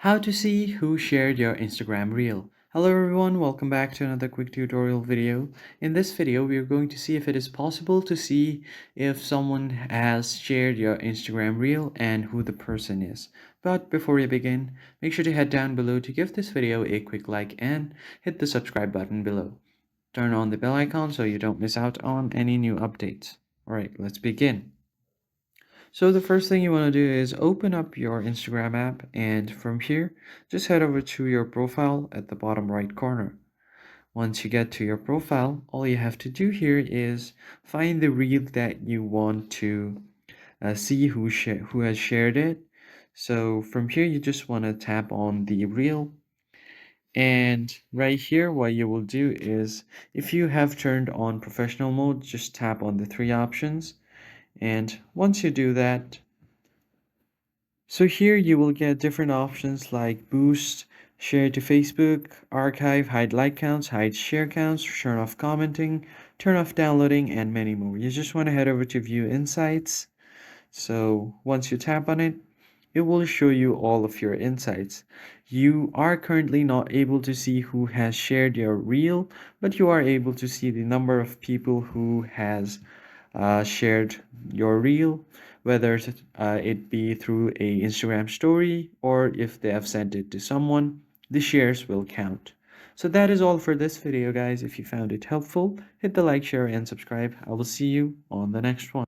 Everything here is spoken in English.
How to see who shared your Instagram reel. Hello everyone, welcome back to another quick tutorial video. In this video, we are going to see if it is possible to see if someone has shared your Instagram reel and who the person is. But before we begin, make sure to head down below to give this video a quick like and hit the subscribe button below. Turn on the bell icon so you don't miss out on any new updates. Alright, let's begin. So the first thing you want to do is open up your Instagram app, and from here just head over to your profile at the bottom right corner. Once you get to your profile, all you have to do here is find the reel that you want to see who has shared it. So from here you just want to tap on the reel, and right here what you will do is, if you have turned on professional mode, just tap on the three options. And once you do that, so here you will get different options like boost, share to Facebook, archive, hide like counts, hide share counts, turn off commenting, turn off downloading, and many more. You just want to head over to view insights. So once you tap on it, it will show you all of your insights. You are currently not able to see who has shared your reel, but you are able to see the number of people who has shared your reel, whether it be through a Instagram story or if they have sent it to someone. The shares will count. So that is all for this video, guys. If you found it helpful, hit the like, share, and subscribe. I will see you on the next one.